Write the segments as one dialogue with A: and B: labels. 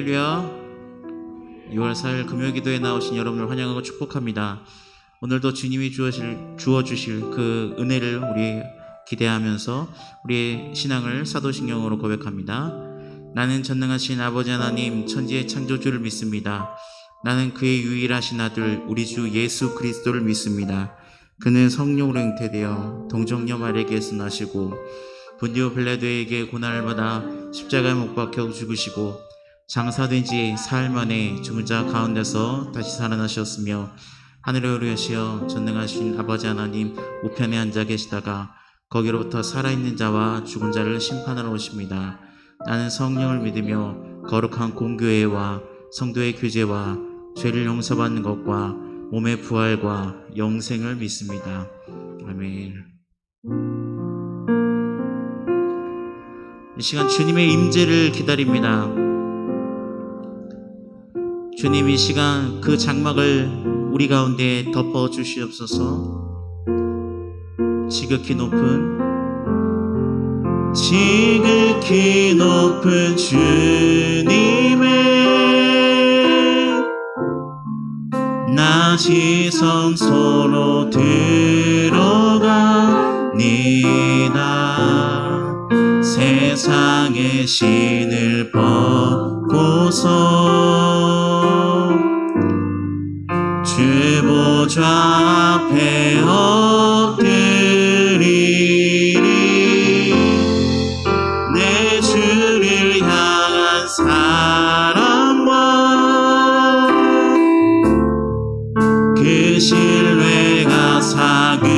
A: 할렐루야. 6월 4일 금요기도에 나오신 여러분을 환영하고 축복합니다. 오늘도 주님이 주어주실 그 은혜를 우리 기대하면서 우리의 신앙을 사도신경으로 고백합니다. 나는 전능하신 아버지 하나님 천지의 창조주를 믿습니다. 나는 그의 유일하신 아들 우리 주 예수 그리스도를 믿습니다. 그는 성령으로 잉태되어 동정녀 마리아에게서 나시고 본디오 빌라도에게 고난을 받아 십자가에 못 박혀 죽으시고 장사된 지 사흘 만에 죽은 자 가운데서 다시 살아나셨으며 하늘에 오르시어 전능하신 아버지 하나님 우편에 앉아 계시다가 거기로부터 살아있는 자와 죽은 자를 심판하러 오십니다. 나는 성령을 믿으며 거룩한 공교회와 성도의 교제와 죄를 용서받는 것과 몸의 부활과 영생을 믿습니다. 아멘. 이 시간 주님의 임재를 기다립니다. 주님 이 시간 그 장막을 우리 가운데 덮어 주시옵소서. 지극히 높은 주님의 낮이 성소로 들어가니다. 세상의 신을 벗고서 주 보좌 앞에 엎드리리. 내 주를 향한 사랑과 그 신뢰가 사그러져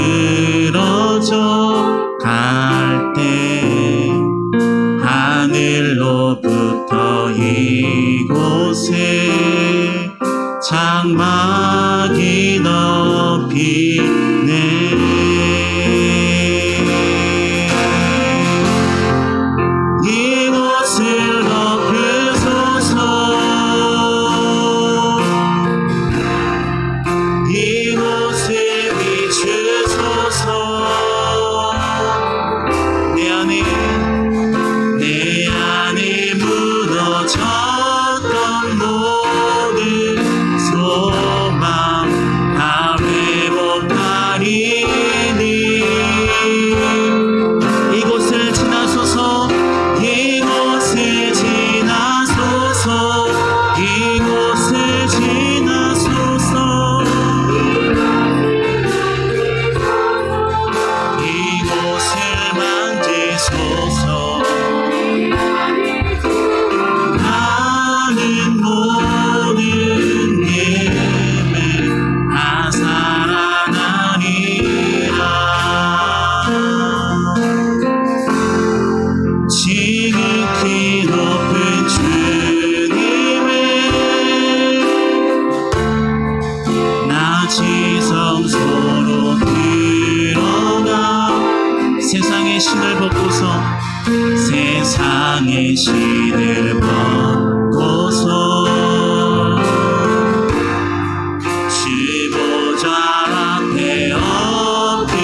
A: 갈 때 하늘로부터 이곳에 장막이 덮이네. 이곳을 덮으소서. 이곳을 비추소서. 내 안에 무너졌던 모든 소망 다 회복하리니. 이곳을 지나소서. 이곳을 지나소서. 이곳을 지나소서. 이곳을 만지소서. 나는 모든 예배 다 살아나리라. 지극히 높은 주님의 낮이 성소로 들어가 세상의 신을 벗고서 세상의 신을 벗고서 주 보좌 앞에 엎드리리.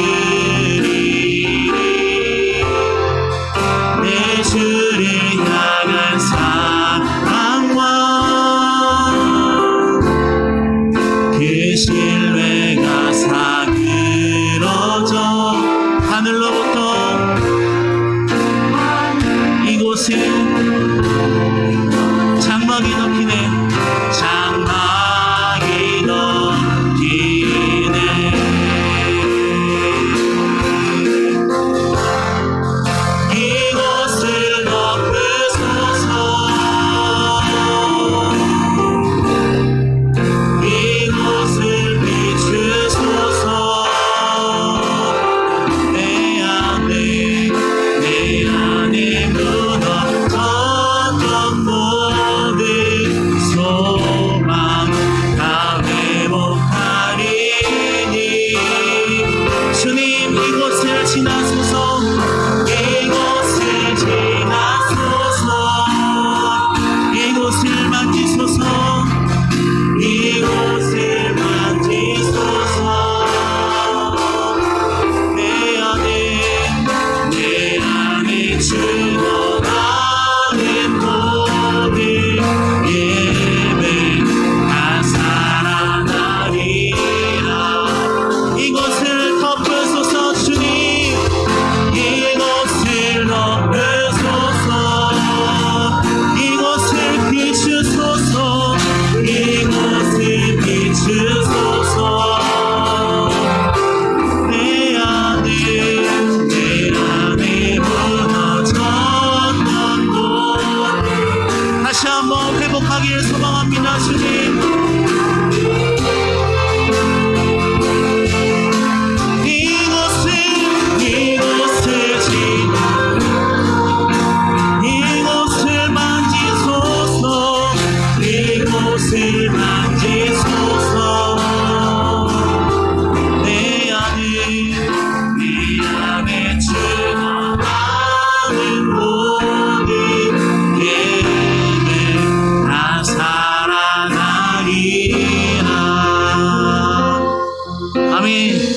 A: 내 주를 향한 사랑과 그 신뢰가 사그러져 하늘로부터 이곳에 장막이 덮이네. 장막이 덮이네. 이곳을 덮으소서. 이곳을 비추소서.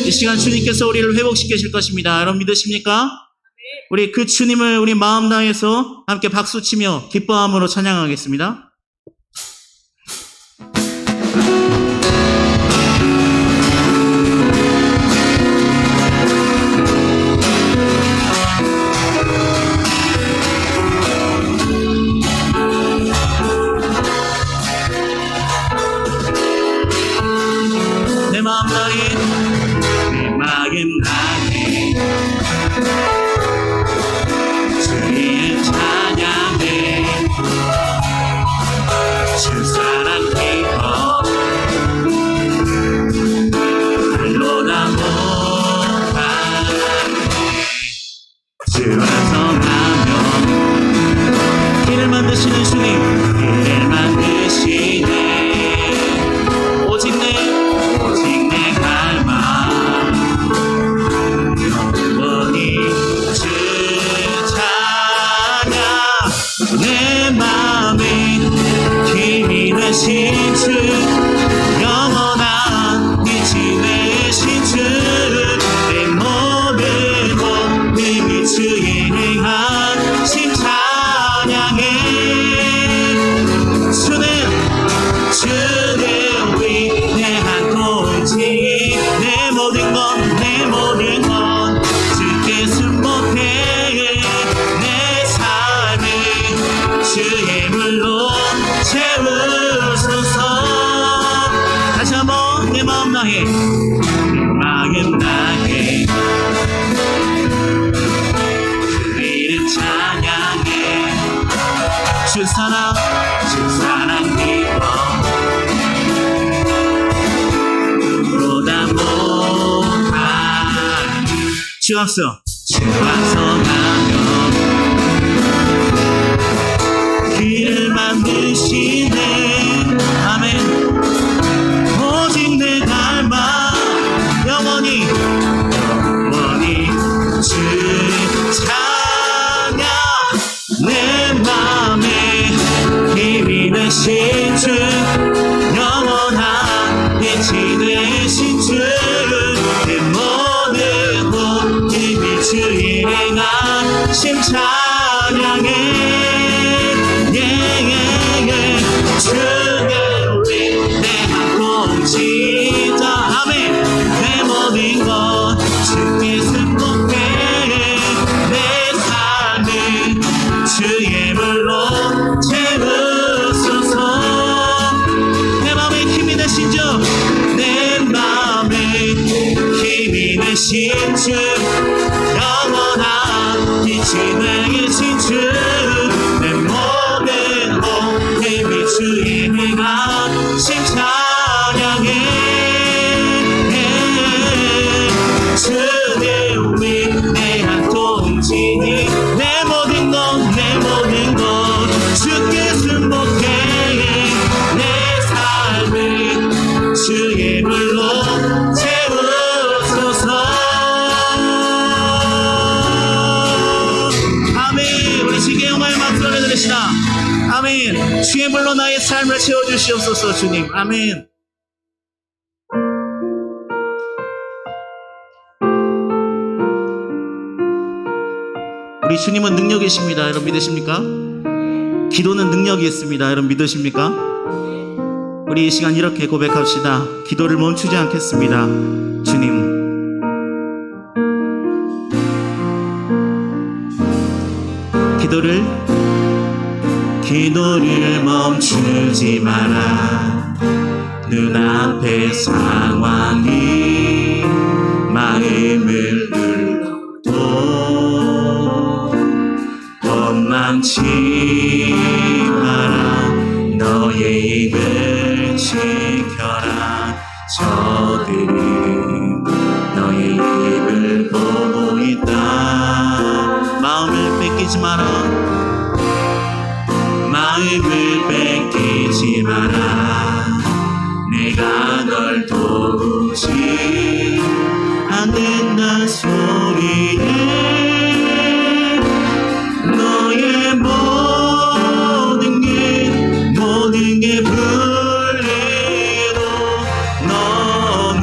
A: 이 시간 주님께서 우리를 회복시키실 것입니다. 여러분 믿으십니까? 우리 그 주님을 우리 마음 다해서 함께 박수치며 기뻐함으로 찬양하겠습니다. 내 마음 다해 주의 찬양해 주 사랑 기뻐 발로나 못하네 주와 성하며 길을 만드시는 주님 길을 만드시네 오직 내 갈망 영원히 주 찬양 내 맘에 힘이 되신 주 영원한 빛이 되신 주 내 모든 몸이 주의 행하심 찬양해 주는 위대한 공지 내 모든 건 주께 순복해 내 삶을 주의 물로 채우소서 다시 한번 내 마음 다해 그 이름 찬양해 주 사랑 기뻐 주 앞서 가며 길을 만드시네 아멘 오직 내 닮아 영원히 주 찬양 내 맘에 힘이 되신 주 영원한 빛이 되신 주 주의 행하심 찬양해 주의 위대한 공지자 아멘 내 모든 것 주께 승복해 내 삶을 주의 물로 채우소서 내 맘에 힘이 되신 주 내 맘에 힘이 되신 주 영원한 빛이 되신 주 내 모든 힘이 주의 행하심 찬양해 주의 위대한 통치니 내 모든 것 주께 순복해 내 삶을 주의 불로 채우소서 아멘 주의 물로 나의 삶을 채워주시옵소서 주님 아멘 우리 주님은 능력이십니다 여러분 믿으십니까? 기도는 능력이 있습니다 여러분 믿으십니까? 우리 이 시간 이렇게 고백합시다 기도를 멈추지 않겠습니다 주님 기도를 멈추지 마라 눈앞의 상황이 마음을 눌러도 원망치 마라 너의 입을 지켜라 저들이 너의 입을 보고 있다 마음을 뺏기지 마라 마음을 뺏기지 마라 내가 널 도우지 않는다 소리에 너의 모든 게 불리해도 너는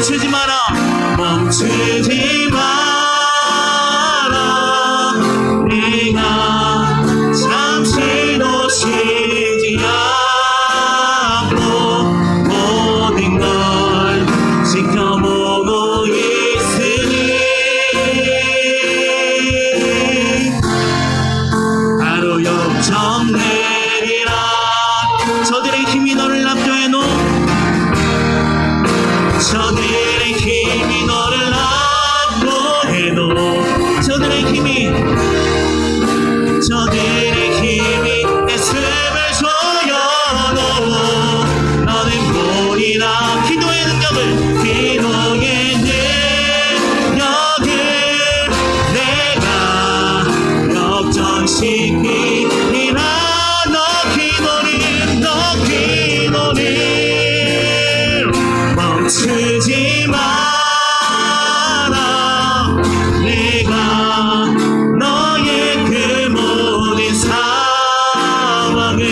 A: 멈추지 마라. 멈추지 마라. 네가 잠시도 쉬지 않고 모든 걸 지켜보고 있으니 바로 역정 내리라. 저들의 힘이 너를 압도해 놓 저들의 힘이 너를 압도해도 저들의 힘이 내 숨을 조여도 너는 보리라. 기도의 능력을 내가 역전시키리라. 너 기도를 멈추지 마라. 내가 너의 그 모든 상황을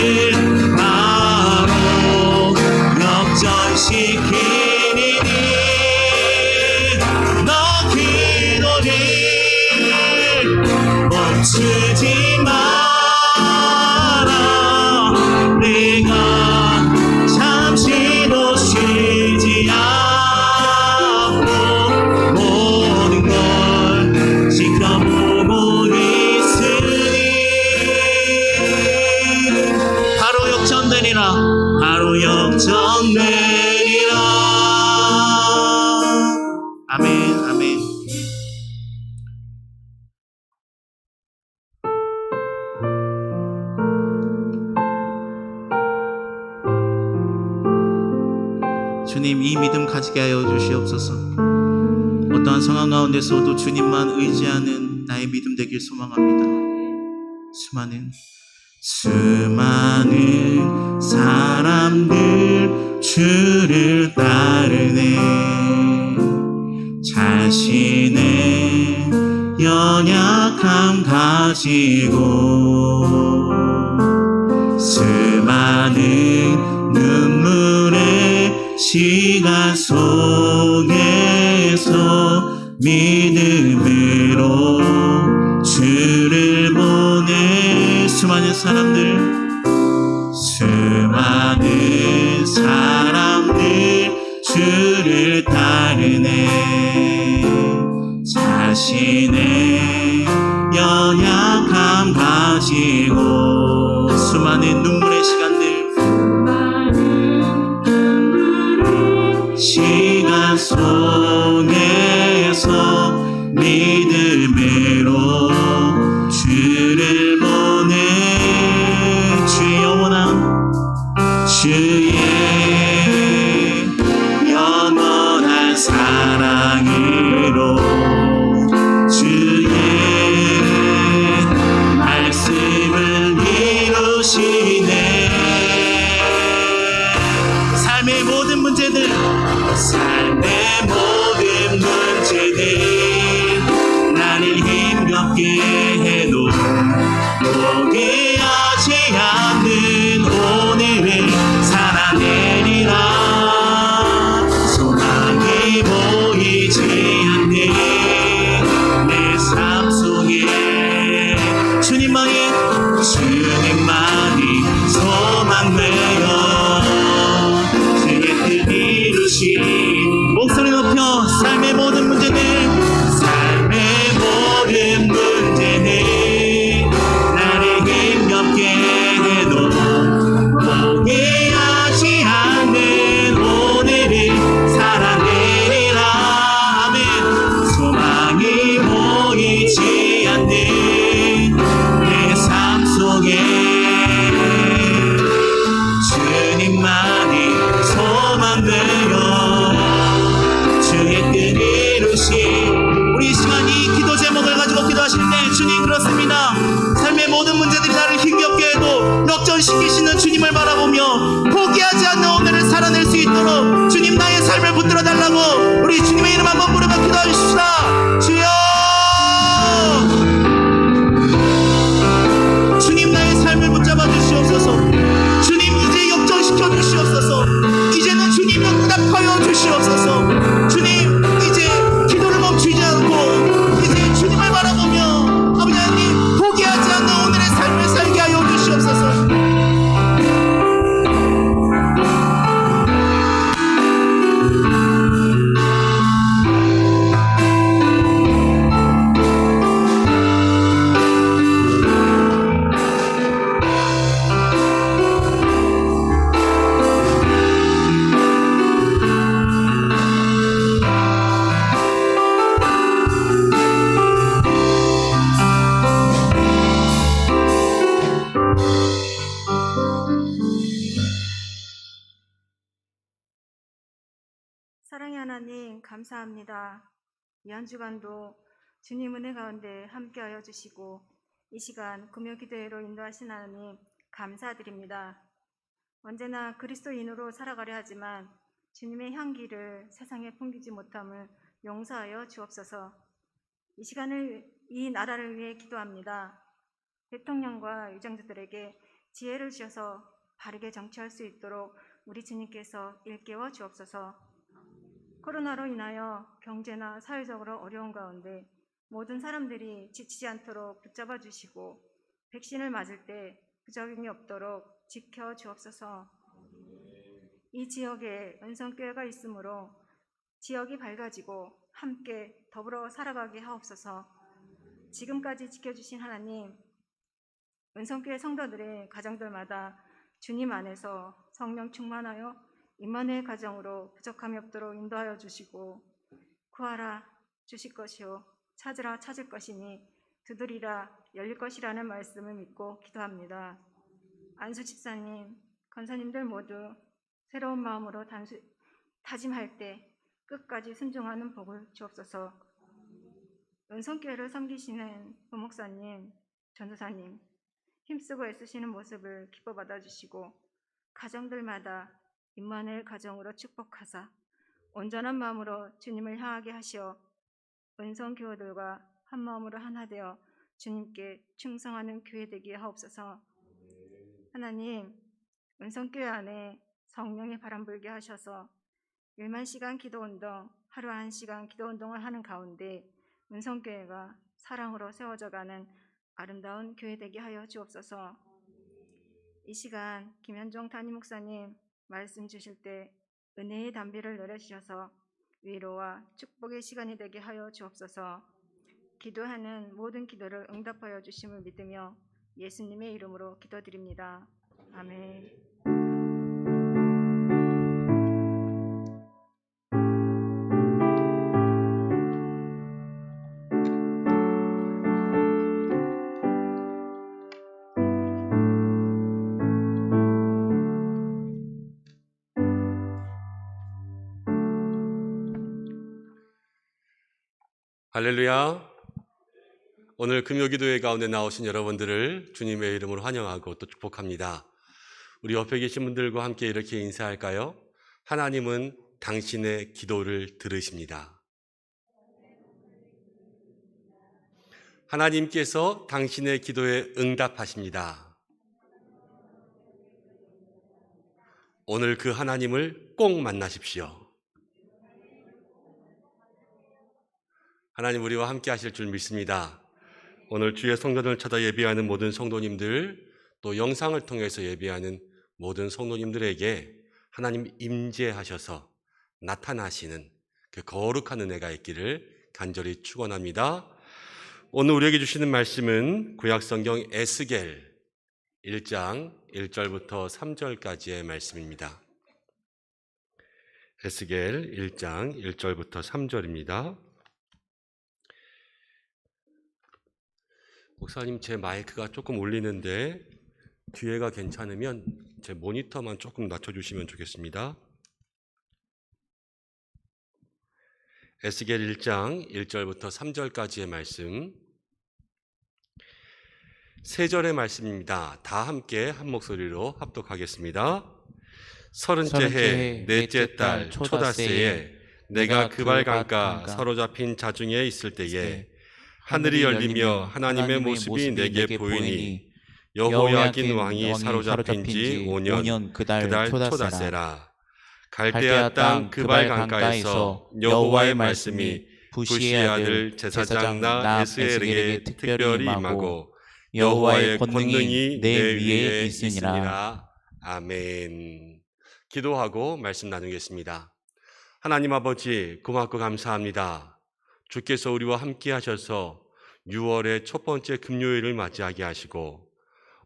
A: 바로 역전시키리니 너 기도를 멈추지 마라. 내가 잠시도 쉬지 않고 모든 걸 지켜보고 있으니 바로 역전되리라. 바로 역전되리라. 아멘. 아멘. 주님, 이 믿음 가지게 하여 주시옵소서. 어떠한 상황 가운데서도 주님만 의지하는 나의 믿음 되길 소망합니다. 수많은 사람들 주를 따르네. 자신의 연약함 가지고 수많은 눈물의 시간 속에서 믿음으로 주를 보내. 수많은 사람들 주를 따르네. 자신의 연약함 가지고 수많은 눈물의 시간 속에서 믿음으로 주를 보내. 주의 영원한 사랑으로 주의 말씀을 이루시네. 삶의 모든 문제들 나를 힘겹게 해도 포기하지 않는 오늘을 살아내리라. 소망이 보이지 않는 내 삶 속에 주님만이 소망되어 주의 뜻 이루시. 목소리 높여. 삶의 모든 문제들 나를 힘겹게 해도 포기하지 않는 오늘을 살아내리라. 아멘. 소망이 보이지 않는 내 삶 속에 주님만이 소망되어 주의 뜻 이루시. 우리 시간 이 기도 제목을 가지고 기도하실 때 주님, 그렇습니다. 삶의 모든 문제들이 나를 힘겹게 해도 역전시키시는 주님을 바라보며 포기하지 않는 오늘을 살아낼 수 있도록 주님, 나의 삶을 붙들어 달라고 우리 주님의 이름 한번 부르며 기도하십시다. 주여, 주님, 나의 삶을 붙잡아 주시옵소서. 주님, 이제 역전시켜 주시옵소서. 이제는 주님 응답하여 주시옵소서. 주님,
B: 사랑의 하나님, 감사합니다. 이 한 주간도 주님 은혜 가운데 함께하여 주시고 이 시간 금요 기도회로 인도하신 하나님 감사드립니다. 언제나 그리스도인으로 살아가려 하지만 주님의 향기를 세상에 풍기지 못함을 용서하여 주옵소서. 이 시간을 이 나라를 위해 기도합니다. 대통령과 유정자들에게 지혜를 주셔서 바르게 정치할 수 있도록 우리 주님께서 일깨워 주옵소서. 코로나로 인하여 경제나 사회적으로 어려운 가운데 모든 사람들이 지치지 않도록 붙잡아 주시고 백신을 맞을 때 부작용이 없도록 지켜 주옵소서. 이 지역에 은성교회가 있으므로 지역이 밝아지고 함께 더불어 살아가게 하옵소서. 지금까지 지켜주신 하나님, 은성교회 성도들의 가정들마다 주님 안에서 성령 충만하여 임마누엘 가정으로 부족함이 없도록 인도하여 주시고 구하라 주실 것이요 찾으라 찾을 것이니 두드리라 열릴 것이라는 말씀을 믿고 기도합니다. 안수 집사님, 권사님들 모두 새로운 마음으로 다짐할 때 끝까지 순종하는 복을 주옵소서. 은성교회를 섬기시는 부목사님, 전도사님 힘쓰고 애쓰시는 모습을 기뻐 받아주시고 가정들마다 임마누엘 가정으로 축복하사 온전한 마음으로 주님을 향하게 하시어 은성교우들과 한 마음으로 하나 되어 주님께 충성하는 교회 되게 하옵소서. 하나님, 은성교회 안에 성령의 바람 불게 하셔서 1만 시간 기도운동, 하루 1시간 기도운동을 하는 가운데 은성교회가 사랑으로 세워져가는 아름다운 교회 되게 하여 주옵소서. 이 시간 김현종 담임 목사님 말씀 주실 때 은혜의 담비를 내려주셔서 위로와 축복의 시간이 되게 하여 주옵소서. 기도하는 모든 기도를 응답하여 주심을 믿으며 예수님의 이름으로 기도드립니다. 아멘.
C: 할렐루야. 오늘 금요기도회 가운데 나오신 여러분들을 주님의 이름으로 환영하고 또 축복합니다. 우리 옆에 계신 분들과 함께 이렇게 인사할까요? 하나님은 당신의 기도를 들으십니다. 하나님께서 당신의 기도에 응답하십니다. 오늘 그 하나님을 꼭 만나십시오. 하나님 우리와 함께 하실 줄 믿습니다. 오늘 주의 성전을 찾아 예배하는 모든 성도님들, 또 영상을 통해서 예배하는 모든 성도님들에게 하나님 임재하셔서 나타나시는 그 거룩한 은혜가 있기를 간절히 축원합니다. 오늘 우리에게 주시는 말씀은 구약성경 에스겔 1장 1절부터 3절까지의 말씀입니다. 에스겔 1장 1절부터 3절입니다. 목사님, 제 마이크가 조금 울리는데 뒤에가 괜찮으면 제 모니터만 조금 낮춰주시면 좋겠습니다. 에스겔 1장 1절부터 3절까지의 말씀, 세 절의 말씀입니다. 다 함께 한 목소리로 합독하겠습니다. 서른째 해 넷째 달 초닷새에 내가 그발 강가 사로잡힌 자중에 있을 때에 하늘이 열리며 하나님의 모습이 내게 보이니 여호야긴 왕이 사로잡힌 지 5년 그달 초닷새라. 갈대아 땅 그발 강가에서 여호와의 말씀이 부시의 아들 제사장 나에스엘에게 특별히 임하고 여호와의 권능이 내 위에 있으니라. 아멘. 기도하고 말씀 나누겠습니다. 하나님 아버지, 고맙고 감사합니다. 주께서 우리와 함께 하셔서 6월의 첫 번째 금요일을 맞이하게 하시고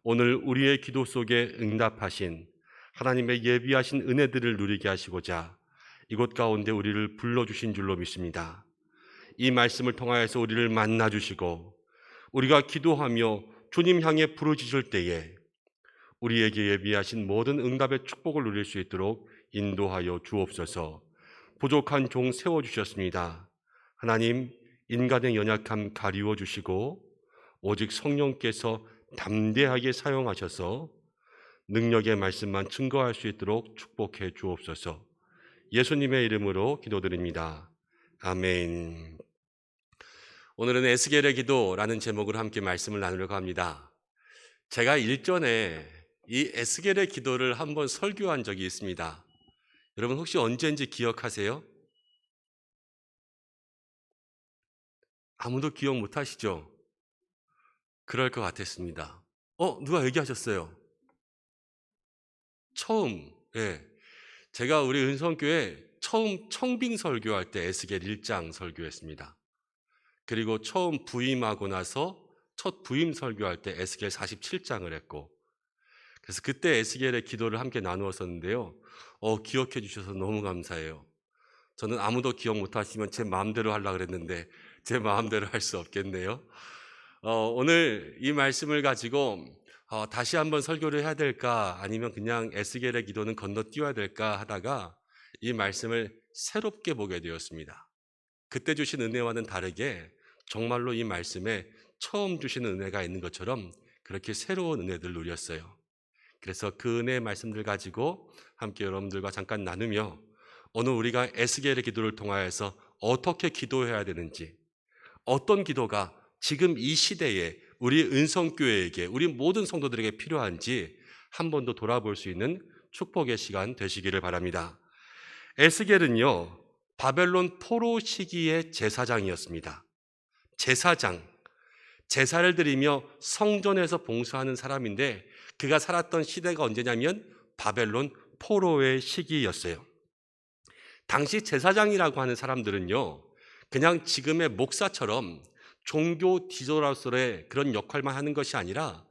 C: 오늘 우리의 기도 속에 응답하신 하나님의 예비하신 은혜들을 누리게 하시고자 이곳 가운데 우리를 불러주신 줄로 믿습니다. 이 말씀을 통하여서 우리를 만나주시고 우리가 기도하며 주님 향해 부르짖을 때에 우리에게 예비하신 모든 응답의 축복을 누릴 수 있도록 인도하여 주옵소서. 부족한 종 세워주셨습니다. 하나님, 인간의 연약함 가리워 주시고 오직 성령께서 담대하게 사용하셔서 능력의 말씀만 증거할 수 있도록 축복해 주옵소서. 예수님의 이름으로 기도드립니다. 아멘. 오늘은 에스겔의 기도라는 제목으로 함께 말씀을 나누려고 합니다. 제가 일전에 이 에스겔의 기도를 한번 설교한 적이 있습니다. 여러분 혹시 언제인지 기억하세요? 아무도 기억 못 하시죠? 그럴 것 같았습니다. 누가 얘기하셨어요? 처음, 제가 우리 은성교회 처음 청빙 설교할 때 에스겔 1장 설교했습니다. 그리고 처음 부임하고 나서 첫 부임 설교할 때 에스겔 47장을 했고, 그래서 그때 에스겔의 기도를 함께 나누었었는데요. 기억해 주셔서 너무 감사해요. 저는 아무도 기억 못 하시면 제 마음대로 하려고 그랬는데 제 마음대로 할 수 없겠네요. 오늘 이 말씀을 가지고 다시 한번 설교를 해야 될까 아니면 그냥 에스겔의 기도는 건너뛰어야 될까 하다가 이 말씀을 새롭게 보게 되었습니다. 그때 주신 은혜와는 다르게 정말로 이 말씀에 처음 주시는 은혜가 있는 것처럼 그렇게 새로운 은혜들을 누렸어요. 그래서 그 은혜의 말씀들 가지고 함께 여러분들과 잠깐 나누며 오늘 우리가 에스겔의 기도를 통하여서 어떻게 기도해야 되는지, 어떤 기도가 지금 이 시대에 우리 은성교회에게, 우리 모든 성도들에게 필요한지 한 번 더 돌아볼 수 있는 축복의 시간 되시기를 바랍니다. 에스겔은요, 바벨론 포로 시기의 제사장이었습니다. 제사를 드리며 성전에서 봉사하는 사람인데 그가 살았던 시대가 언제냐면 바벨론 포로의 시기였어요. 당시 제사장이라고 하는 사람들은요, 그냥 지금의 목사처럼 종교 지도자로서의 그런 역할만 하는 것이 아니라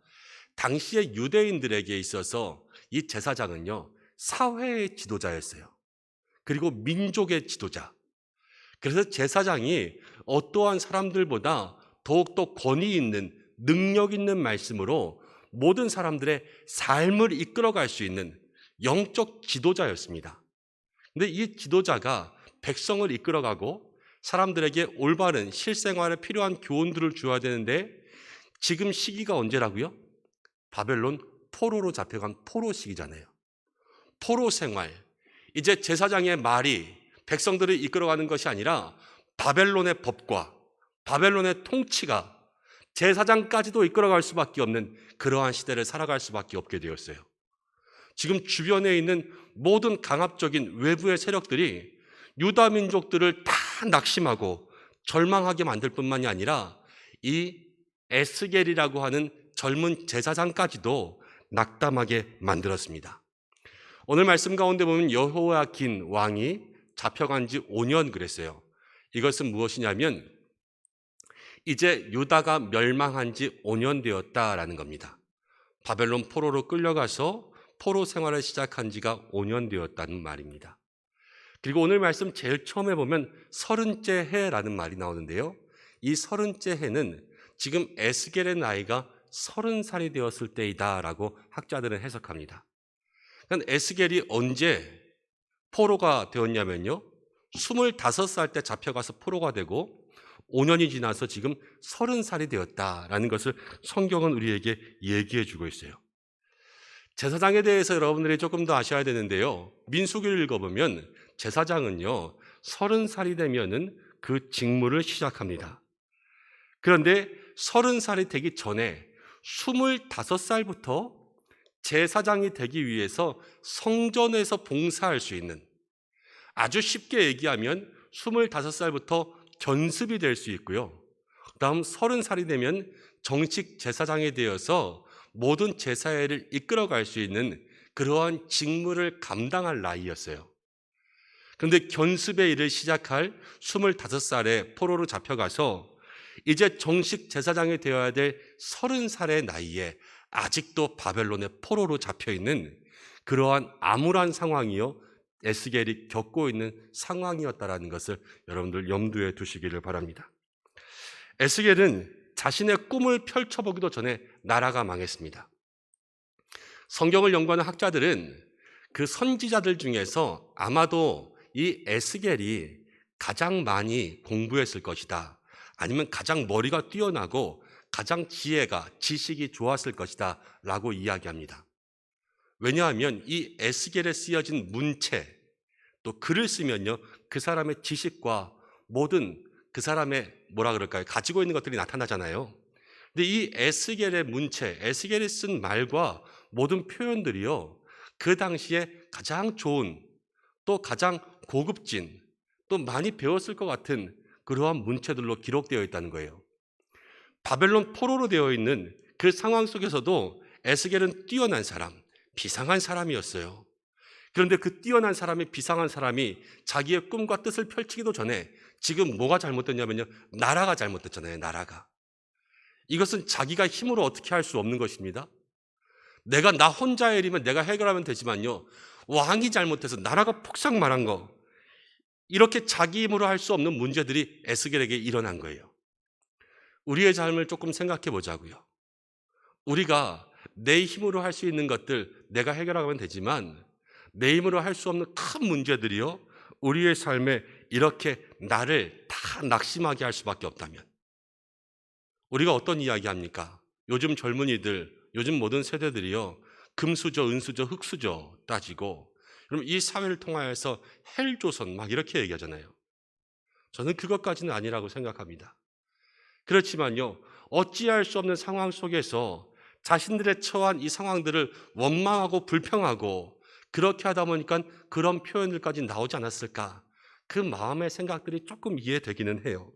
C: 당시의 유대인들에게 있어서 이 제사장은요, 사회의 지도자였어요. 그리고 민족의 지도자. 그래서 제사장이 어떠한 사람들보다 더욱더 권위 있는, 능력 있는 말씀으로 모든 사람들의 삶을 이끌어갈 수 있는 영적 지도자였습니다. 근데 이 지도자가 백성을 이끌어가고 사람들에게 올바른 실생활에 필요한 교훈들을 주어야 되는데 지금 시기가 언제라고요? 바벨론 포로로 잡혀간 포로 시기잖아요. 포로 생활. 이제 제사장의 말이 백성들을 이끌어가는 것이 아니라 바벨론의 법과 바벨론의 통치가 제사장까지도 이끌어갈 수밖에 없는 그러한 시대를 살아갈 수밖에 없게 되었어요. 지금 주변에 있는 모든 강압적인 외부의 세력들이 유다 민족들을 다 낙심하고 절망하게 만들 뿐만이 아니라 이 에스겔이라고 하는 젊은 제사장까지도 낙담하게 만들었습니다. 오늘 말씀 가운데 보면 여호야긴 왕이 잡혀간 지 5년 그랬어요. 이것은 무엇이냐면 이제 유다가 멸망한 지 5년 되었다라는 겁니다. 바벨론 포로로 끌려가서 포로 생활을 시작한 지가 5년 되었다는 말입니다. 그리고 오늘 말씀 제일 처음에 보면 30째 해라는 말이 나오는데요. 이 30째 해는 지금 에스겔의 나이가 30살이 되었을 때이다라고 학자들은 해석합니다. 그러니까 에스겔이 언제 포로가 되었냐면요. 25살 때 잡혀가서 포로가 되고 5년이 지나서 지금 30살이 되었다라는 것을 성경은 우리에게 얘기해 주고 있어요. 제사장에 대해서 여러분들이 조금 더 아셔야 되는데요. 민수기를 읽어보면 제사장은요, 30살이 되면은 그 직무를 시작합니다. 그런데 30살이 되기 전에 25살부터 제사장이 되기 위해서 성전에서 봉사할 수 있는, 아주 쉽게 얘기하면 25살부터 견습이 될 수 있고요. 다음 30살이 되면 정식 제사장이 되어서 모든 제사회를 이끌어갈 수 있는 그러한 직무를 감당할 나이였어요. 그런데 견습의 일을 시작할 25살에 포로로 잡혀가서 이제 정식 제사장이 되어야 될 30살의 나이에 아직도 바벨론의 포로로 잡혀있는 그러한 암울한 상황이요, 에스겔이 겪고 있는 상황이었다는 것을 여러분들 염두에 두시기를 바랍니다. 에스겔은 자신의 꿈을 펼쳐보기도 전에 나라가 망했습니다. 성경을 연구하는 학자들은 그 선지자들 중에서 아마도 이 에스겔이 가장 많이 공부했을 것이다. 아니면 가장 머리가 뛰어나고 가장 지식이 좋았을 것이다 라고 이야기합니다. 왜냐하면 이 에스겔에 쓰여진 문체, 또 글을 쓰면요, 그 사람의 지식과 모든 그 사람의 가지고 있는 것들이 나타나잖아요. 근데 이 에스겔의 문체, 에스겔이 쓴 말과 모든 표현들이요, 그 당시에 가장 좋은, 또 가장 고급진, 또 많이 배웠을 것 같은 그러한 문체들로 기록되어 있다는 거예요. 바벨론 포로로 되어 있는 그 상황 속에서도 에스겔은 뛰어난 사람, 비상한 사람이었어요. 그런데 그 뛰어난 사람이, 비상한 사람이 자기의 꿈과 뜻을 펼치기도 전에 지금 뭐가 잘못됐냐면요, 나라가 잘못됐잖아요. 나라가. 이것은 자기가 힘으로 어떻게 할 수 없는 것입니다. 나 혼자의 일이면 내가 해결하면 되지만요, 왕이 잘못해서 나라가 폭삭 말한 거, 이렇게 자기 힘으로 할 수 없는 문제들이 에스겔에게 일어난 거예요. 우리의 삶을 조금 생각해 보자고요. 우리가 내 힘으로 할 수 있는 것들 내가 해결하면 되지만 내 힘으로 할 수 없는 큰 문제들이요, 우리의 삶에 이렇게 나를 다 낙심하게 할 수밖에 없다면, 우리가 어떤 이야기 합니까? 요즘 젊은이들, 요즘 모든 세대들이요, 금수저, 은수저, 흙수저 따지고, 그럼 이 사회를 통하여서 헬조선 막 이렇게 얘기하잖아요. 저는 그것까지는 아니라고 생각합니다. 그렇지만요, 어찌할 수 없는 상황 속에서 자신들의 처한 이 상황들을 원망하고 불평하고 그렇게 하다 보니까 그런 표현들까지 나오지 않았을까? 그 마음의 생각들이 조금 이해되기는 해요.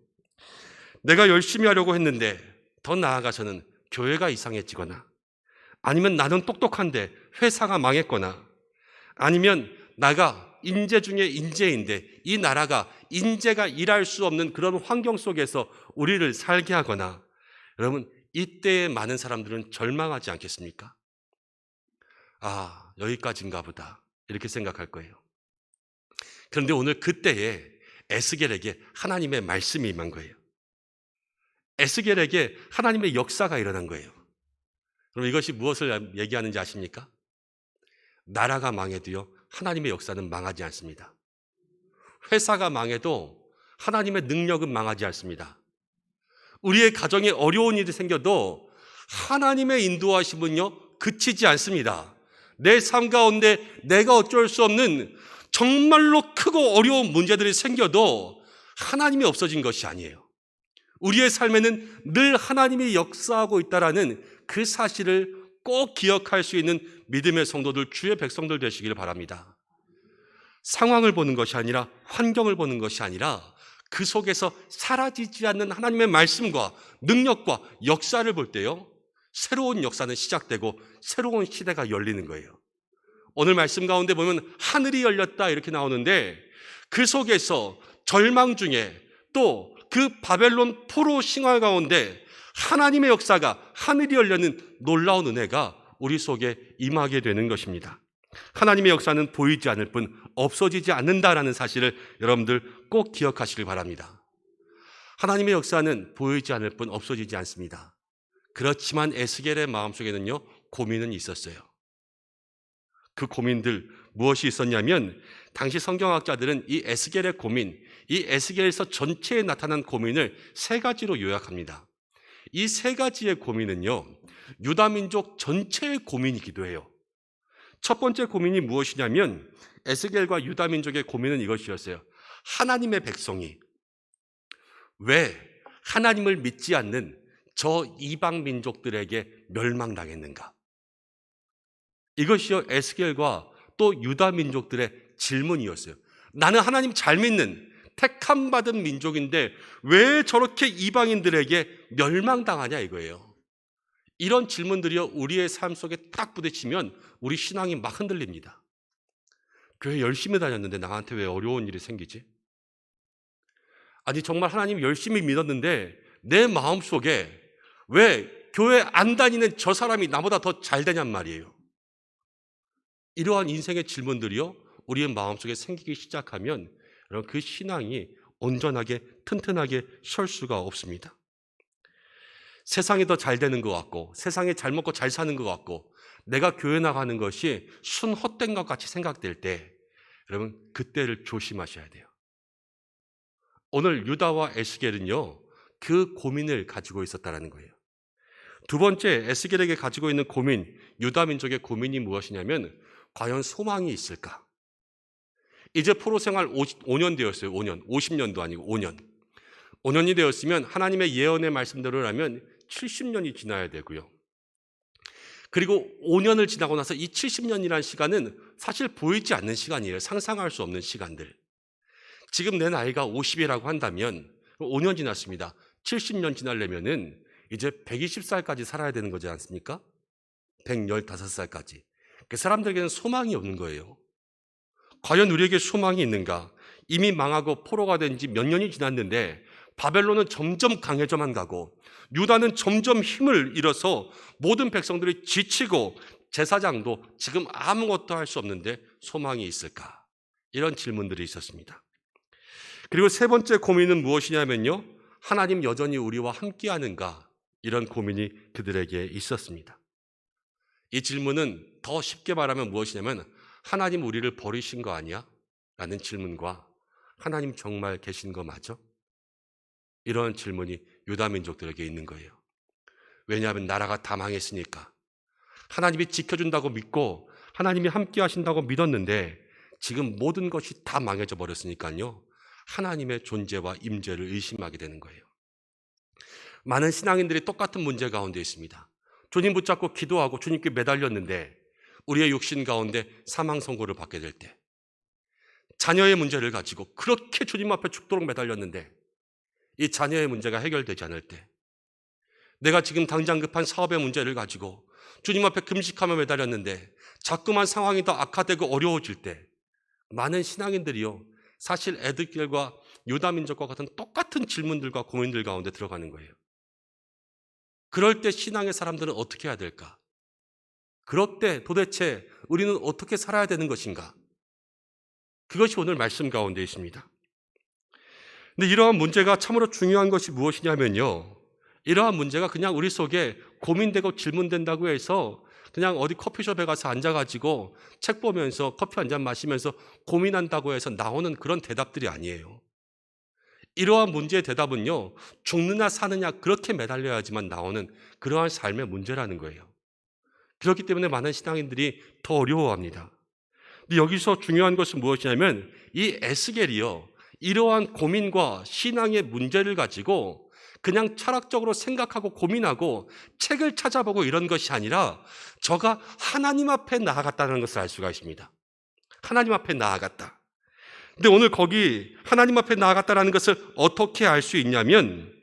C: 내가 열심히 하려고 했는데 더 나아가서는 교회가 이상해지거나, 아니면 나는 똑똑한데 회사가 망했거나, 아니면 나가 인재 중에 인재인데 이 나라가 인재가 일할 수 없는 그런 환경 속에서 우리를 살게 하거나, 여러분, 이때에 많은 사람들은 절망하지 않겠습니까? 아, 여기까지인가 보다, 이렇게 생각할 거예요. 그런데 오늘 그때에 에스겔에게 하나님의 말씀이 임한 거예요. 에스겔에게 하나님의 역사가 일어난 거예요. 그럼 이것이 무엇을 얘기하는지 아십니까? 나라가 망해도요, 하나님의 역사는 망하지 않습니다. 회사가 망해도 하나님의 능력은 망하지 않습니다. 우리의 가정에 어려운 일이 생겨도 하나님의 인도하심은요, 그치지 않습니다. 내 삶 가운데 내가 어쩔 수 없는 정말로 크고 어려운 문제들이 생겨도 하나님이 없어진 것이 아니에요. 우리의 삶에는 늘 하나님이 역사하고 있다라는 그 사실을 꼭 기억할 수 있는 믿음의 성도들, 주의 백성들 되시기를 바랍니다. 상황을 보는 것이 아니라, 환경을 보는 것이 아니라 그 속에서 사라지지 않는 하나님의 말씀과 능력과 역사를 볼 때요, 새로운 역사는 시작되고 새로운 시대가 열리는 거예요. 오늘 말씀 가운데 보면 하늘이 열렸다 이렇게 나오는데, 그 속에서 절망 중에 또 그 바벨론 포로 생활 가운데 하나님의 역사가, 하늘이 열려는 놀라운 은혜가 우리 속에 임하게 되는 것입니다. 하나님의 역사는 보이지 않을 뿐 없어지지 않는다라는 사실을 여러분들 꼭 기억하시길 바랍니다. 하나님의 역사는 보이지 않을 뿐 없어지지 않습니다. 그렇지만 에스겔의 마음속에는요, 고민은 있었어요. 그 고민들 무엇이 있었냐면, 당시 성경학자들은 이 에스겔의 고민, 이 에스겔서 전체에 나타난 고민을 세 가지로 요약합니다. 이 세 가지의 고민은요, 유다민족 전체의 고민이기도 해요. 첫 번째 고민이 무엇이냐면, 에스겔과 유다민족의 고민은 이것이었어요. 하나님의 백성이 왜 하나님을 믿지 않는 저 이방 민족들에게 멸망당했는가? 이것이요, 에스겔과 또 유다 민족들의 질문이었어요. 나는 하나님 잘 믿는 택함 받은 민족인데 왜 저렇게 이방인들에게 멸망당하냐 이거예요. 이런 질문들이요, 우리의 삶 속에 딱 부딪히면 우리 신앙이 막 흔들립니다. 교회 열심히 다녔는데 나한테 왜 어려운 일이 생기지? 아니, 정말 하나님 열심히 믿었는데 내 마음속에 왜 교회 안 다니는 저 사람이 나보다 더 잘 되냔 말이에요. 이러한 인생의 질문들이요, 우리의 마음속에 생기기 시작하면 여러분, 그 신앙이 온전하게 튼튼하게 설 수가 없습니다. 세상이 더 잘 되는 것 같고, 세상에 잘 먹고 잘 사는 것 같고, 내가 교회 나가는 것이 순 헛된 것 같이 생각될 때, 여러분 그때를 조심하셔야 돼요. 오늘 유다와 에스겔은요, 그 고민을 가지고 있었다는 거예요. 두 번째, 에스겔에게 가지고 있는 고민, 유다 민족의 고민이 무엇이냐면 과연 소망이 있을까? 이제 포로 생활 5년 되었어요. 5년. 50년도 아니고 5년. 5년이 되었으면 하나님의 예언의 말씀대로라면 70년이 지나야 되고요. 그리고 5년을 지나고 나서 이 70년이라는 시간은 사실 보이지 않는 시간이에요. 상상할 수 없는 시간들. 지금 내 나이가 50이라고 한다면 5년 지났습니다. 70년 지나려면은 이제 120살까지 살아야 되는 거지 않습니까? 115살까지. 그 사람들에게는 소망이 없는 거예요. 과연 우리에게 소망이 있는가? 이미 망하고 포로가 된 지 몇 년이 지났는데 바벨론은 점점 강해져만 가고 유다는 점점 힘을 잃어서 모든 백성들이 지치고 제사장도 지금 아무것도 할 수 없는데 소망이 있을까? 이런 질문들이 있었습니다. 그리고 세 번째 고민은 무엇이냐면요, 하나님 여전히 우리와 함께하는가? 이런 고민이 그들에게 있었습니다. 이 질문은 더 쉽게 말하면 무엇이냐면 하나님 우리를 버리신 거 아니야? 라는 질문과 하나님 정말 계신 거 맞아? 이런 질문이 유다 민족들에게 있는 거예요. 왜냐하면 나라가 다 망했으니까. 하나님이 지켜준다고 믿고 하나님이 함께 하신다고 믿었는데 지금 모든 것이 다 망해져 버렸으니까요, 하나님의 존재와 임재를 의심하게 되는 거예요. 많은 신앙인들이 똑같은 문제 가운데 있습니다. 주님 붙잡고 기도하고 주님께 매달렸는데 우리의 육신 가운데 사망 선고를 받게 될 때, 자녀의 문제를 가지고 그렇게 주님 앞에 죽도록 매달렸는데 이 자녀의 문제가 해결되지 않을 때, 내가 지금 당장 급한 사업의 문제를 가지고 주님 앞에 금식하며 매달렸는데 자꾸만 상황이 더 악화되고 어려워질 때, 많은 신앙인들이요, 사실 에스겔과 유다 민족과 같은 똑같은 질문들과 고민들 가운데 들어가는 거예요. 그럴 때 신앙의 사람들은 어떻게 해야 될까? 그럴 때 도대체 우리는 어떻게 살아야 되는 것인가? 그것이 오늘 말씀 가운데 있습니다. 근데 이러한 문제가 참으로 중요한 것이 무엇이냐면요, 이러한 문제가 그냥 우리 속에 고민되고 질문된다고 해서 그냥 어디 커피숍에 가서 앉아가지고 책 보면서 커피 한 잔 마시면서 고민한다고 해서 나오는 그런 대답들이 아니에요. 이러한 문제의 대답은요, 죽느냐 사느냐 그렇게 매달려야지만 나오는 그러한 삶의 문제라는 거예요. 그렇기 때문에 많은 신앙인들이 더 어려워합니다. 근데 여기서 중요한 것은 무엇이냐면 이 에스겔이요, 이러한 고민과 신앙의 문제를 가지고 그냥 철학적으로 생각하고 고민하고 책을 찾아보고 이런 것이 아니라 저가 하나님 앞에 나아갔다는 것을 알 수가 있습니다. 하나님 앞에 나아갔다. 근데 오늘 거기 하나님 앞에 나아갔다는 것을 어떻게 알 수 있냐면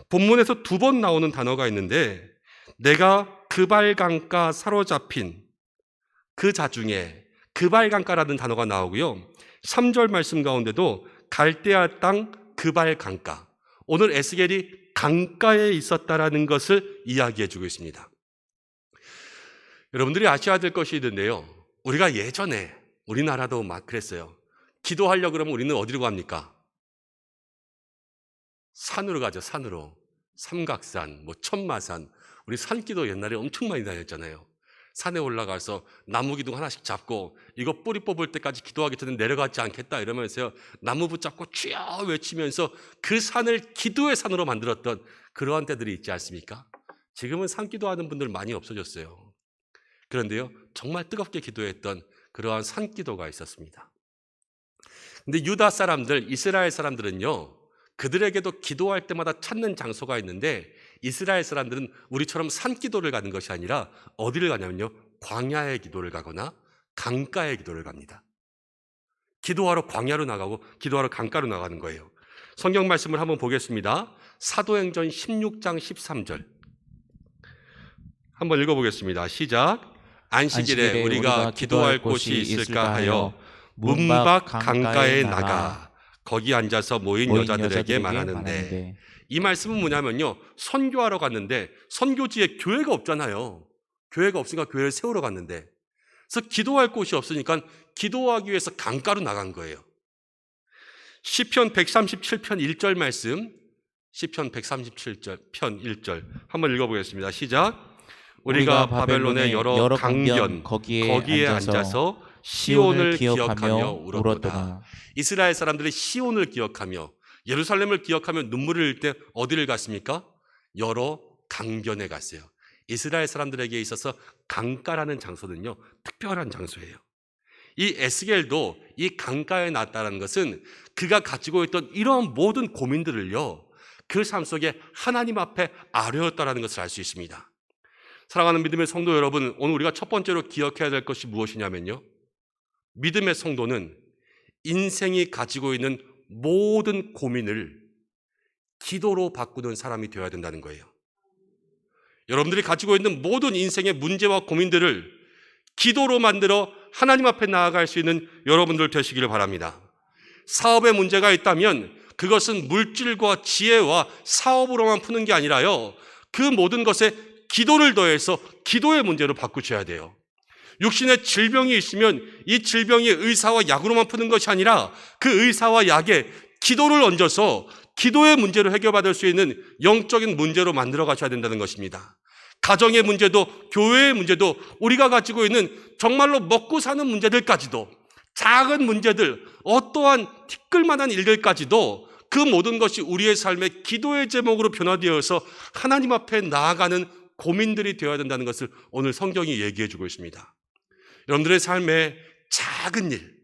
C: 본문에서 2번 나오는 단어가 있는데, 내가 그발강가 사로잡힌 그 자중에, 그발강가라는 단어가 나오고요, 3절 말씀 가운데도 갈대아 땅 그발강가, 오늘 에스겔이 강가에 있었다라는 것을 이야기해 주고 있습니다. 여러분들이 아셔야 될 것이 있는데요, 우리가 예전에 우리나라도 막 그랬어요. 기도하려고 그러면 우리는 어디로 갑니까? 산으로 가죠. 산으로. 삼각산, 천마산. 우리 산기도 옛날에 엄청 많이 다녔잖아요. 산에 올라가서 나무 기둥 하나씩 잡고 이거 뿌리 뽑을 때까지 기도하기 전에 내려가지 않겠다 이러면서 나무 붙잡고 쥐어 외치면서 그 산을 기도의 산으로 만들었던 그러한 때들이 있지 않습니까? 지금은 산기도하는 분들 많이 없어졌어요. 그런데요, 정말 뜨겁게 기도했던 그러한 산기도가 있었습니다. 근데 유다 사람들, 이스라엘 사람들은요, 그들에게도 기도할 때마다 찾는 장소가 있는데 이스라엘 사람들은 우리처럼 산기도를 가는 것이 아니라 어디를 가냐면요, 광야의 기도를 가거나 강가의 기도를 갑니다. 기도하러 광야로 나가고 기도하러 강가로 나가는 거예요. 성경 말씀을 한번 보겠습니다. 사도행전 16장 13절 한번 읽어보겠습니다. 시작. 안식일에 우리가 기도할 곳이 있을까 하여 문밖 강가에 나가 거기 앉아서 모인 여자들에게 말하는데, 이 말씀은 뭐냐면요, 선교하러 갔는데 선교지에 교회가 없잖아요. 교회가 없으니까 교회를 세우러 갔는데, 그래서 기도할 곳이 없으니까 기도하기 위해서 강가로 나간 거예요. 시편 137편 1절 말씀, 시편 137편 1절 한번 읽어보겠습니다. 시작. 우리가 바벨론의 여러 강변 거기에 앉아서
A: 시온을 기억하며 울었도다.
C: 이스라엘 사람들이 시온을 기억하며 예루살렘을 기억하며 눈물을 흘릴 때 어디를 갔습니까? 여러 강변에 갔어요. 이스라엘 사람들에게 있어서 강가라는 장소는요, 특별한 장소예요. 이 에스겔도 이 강가에 났다는 것은 그가 가지고 있던 이런 모든 고민들을요, 그 삶 속에 하나님 앞에 아뢰었다는 것을 알 수 있습니다. 사랑하는 믿음의 성도 여러분, 오늘 우리가 첫 번째로 기억해야 될 것이 무엇이냐면요, 믿음의 성도는 인생이 가지고 있는 모든 고민을 기도로 바꾸는 사람이 되어야 된다는 거예요. 여러분들이 가지고 있는 모든 인생의 문제와 고민들을 기도로 만들어 하나님 앞에 나아갈 수 있는 여러분들 되시기를 바랍니다. 사업에 문제가 있다면 그것은 물질과 지혜와 사업으로만 푸는 게 아니라요, 그 모든 것에 기도를 더해서 기도의 문제로 바꾸셔야 돼요. 육신에 질병이 있으면 이 질병이 의사와 약으로만 푸는 것이 아니라 그 의사와 약에 기도를 얹어서 기도의 문제로 해결받을 수 있는 영적인 문제로 만들어 가셔야 된다는 것입니다. 가정의 문제도 교회의 문제도 우리가 가지고 있는 정말로 먹고 사는 문제들까지도, 작은 문제들, 어떠한 티끌만한 일들까지도 그 모든 것이 우리의 삶의 기도의 제목으로 변화되어서 하나님 앞에 나아가는 고민들이 되어야 된다는 것을 오늘 성경이 얘기해 주고 있습니다. 여러분들의 삶의 작은 일,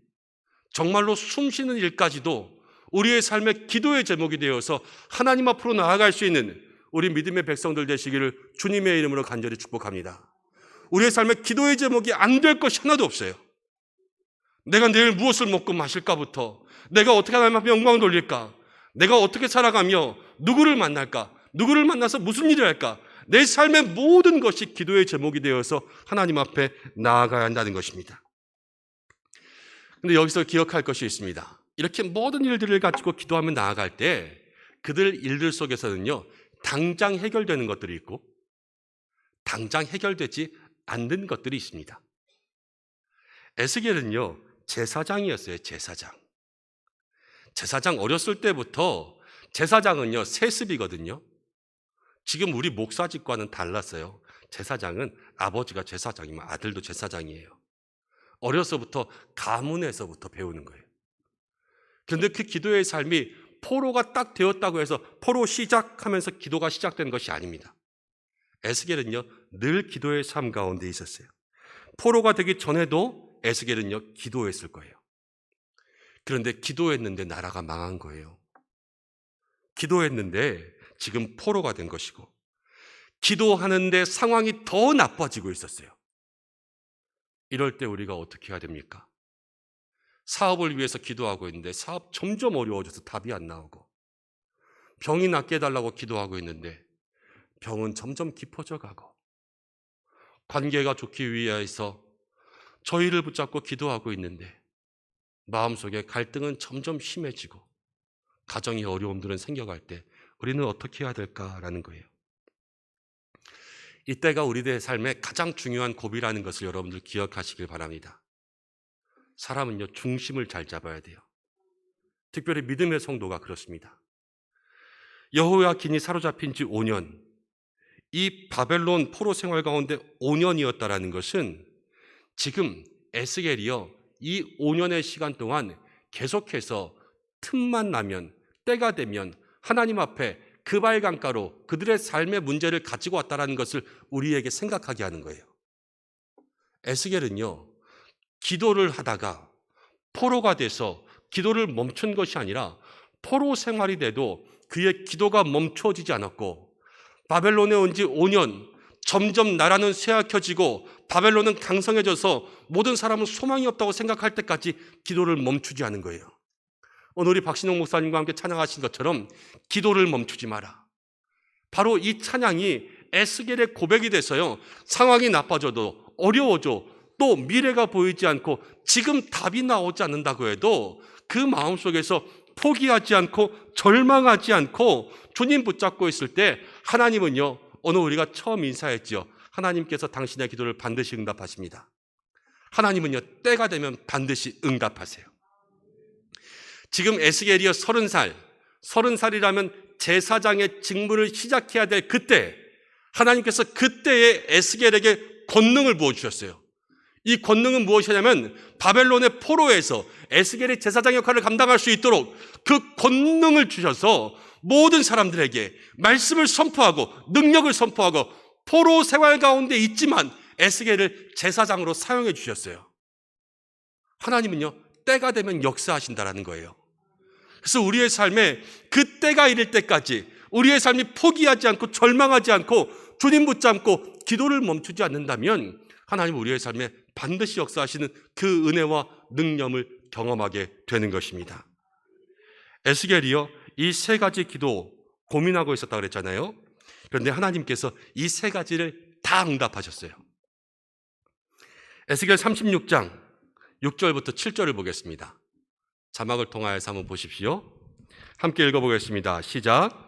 C: 정말로 숨쉬는 일까지도 우리의 삶의 기도의 제목이 되어서 하나님 앞으로 나아갈 수 있는 우리 믿음의 백성들 되시기를 주님의 이름으로 간절히 축복합니다. 우리의 삶의 기도의 제목이 안 될 것이 하나도 없어요. 내가 내일 무엇을 먹고 마실까부터, 내가 어떻게 하나님 앞에 영광을 돌릴까, 내가 어떻게 살아가며 누구를 만날까, 누구를 만나서 무슨 일을 할까, 내 삶의 모든 것이 기도의 제목이 되어서 하나님 앞에 나아가야 한다는 것입니다. 그런데 여기서 기억할 것이 있습니다. 이렇게 모든 일들을 가지고 기도하며 나아갈 때 그들 일들 속에서는요, 당장 해결되는 것들이 있고 당장 해결되지 않는 것들이 있습니다. 에스겔은요, 제사장이었어요. 제사장 어렸을 때부터 제사장은요, 세습이거든요. 지금 우리 목사직과는 달랐어요. 제사장은 아버지가 제사장이면 아들도 제사장이에요. 어려서부터 가문에서부터 배우는 거예요. 그런데 그 기도의 삶이 포로가 딱 되었다고 해서 포로 시작하면서 기도가 시작된 것이 아닙니다. 에스겔은요, 늘 기도의 삶 가운데 있었어요. 포로가 되기 전에도 에스겔은요, 기도했을 거예요. 그런데 기도했는데 나라가 망한 거예요. 기도했는데 지금 포로가 된 것이고, 기도하는데 상황이 더 나빠지고 있었어요. 이럴 때 우리가 어떻게 해야 됩니까? 사업을 위해서 기도하고 있는데 사업 점점 어려워져서 답이 안 나오고, 병이 낫게 해달라고 기도하고 있는데 병은 점점 깊어져 가고, 관계가 좋기 위해서 저희를 붙잡고 기도하고 있는데 마음속에 갈등은 점점 심해지고 가정의 어려움들은 생겨갈 때 우리는 어떻게 해야 될까라는 거예요. 이때가 우리들의 삶의 가장 중요한 고비라는 것을 여러분들 기억하시길 바랍니다. 사람은요, 중심을 잘 잡아야 돼요. 특별히 믿음의 성도가 그렇습니다. 여호야킨이 사로잡힌 지 5년, 이 바벨론 포로 생활 가운데 5년이었다라는 것은 지금 에스겔이요, 이 5년의 시간 동안 계속해서 틈만 나면, 때가 되면 하나님 앞에 그발강가로 그들의 삶의 문제를 가지고 왔다는 것을 우리에게 생각하게 하는 거예요. 에스겔은요, 기도를 하다가 포로가 돼서 기도를 멈춘 것이 아니라 포로 생활이 돼도 그의 기도가 멈춰지지 않았고, 바벨론에 온 지 5년, 점점 나라는 쇠약해지고 바벨론은 강성해져서 모든 사람은 소망이 없다고 생각할 때까지 기도를 멈추지 않은 거예요. 오늘 우리 박신홍 목사님과 함께 찬양하신 것처럼 기도를 멈추지 마라. 바로 이 찬양이 에스겔의 고백이 돼서요, 상황이 나빠져도 어려워져 또 미래가 보이지 않고 지금 답이 나오지 않는다고 해도 그 마음속에서 포기하지 않고 절망하지 않고 주님 붙잡고 있을 때 하나님은요, 오늘 우리가 처음 인사했죠. 하나님께서 당신의 기도를 반드시 응답하십니다. 하나님은요, 때가 되면 반드시 응답하세요. 지금 에스겔이요, 30살이라면 제사장의 직무를 시작해야 될 그때 하나님께서 그때에 에스겔에게 권능을 부어주셨어요. 이 권능은 무엇이냐면 바벨론의 포로에서 에스겔의 제사장 역할을 감당할 수 있도록 그 권능을 주셔서 모든 사람들에게 말씀을 선포하고 능력을 선포하고 포로 생활 가운데 있지만 에스겔을 제사장으로 사용해 주셨어요. 하나님은요, 때가 되면 역사하신다라는 거예요. 그래서 우리의 삶에 그 때가 이를 때까지 우리의 삶이 포기하지 않고 절망하지 않고 주님 붙잡고 기도를 멈추지 않는다면 하나님은 우리의 삶에 반드시 역사하시는 그 은혜와 능력을 경험하게 되는 것입니다. 에스겔이요, 이 세 가지 기도 고민하고 있었다고 그랬잖아요. 그런데 하나님께서 이 세 가지를 다 응답하셨어요. 에스겔 36장 6절부터 7절을 보겠습니다. 자막을 통하여서 한번 보십시오. 함께 읽어보겠습니다. 시작.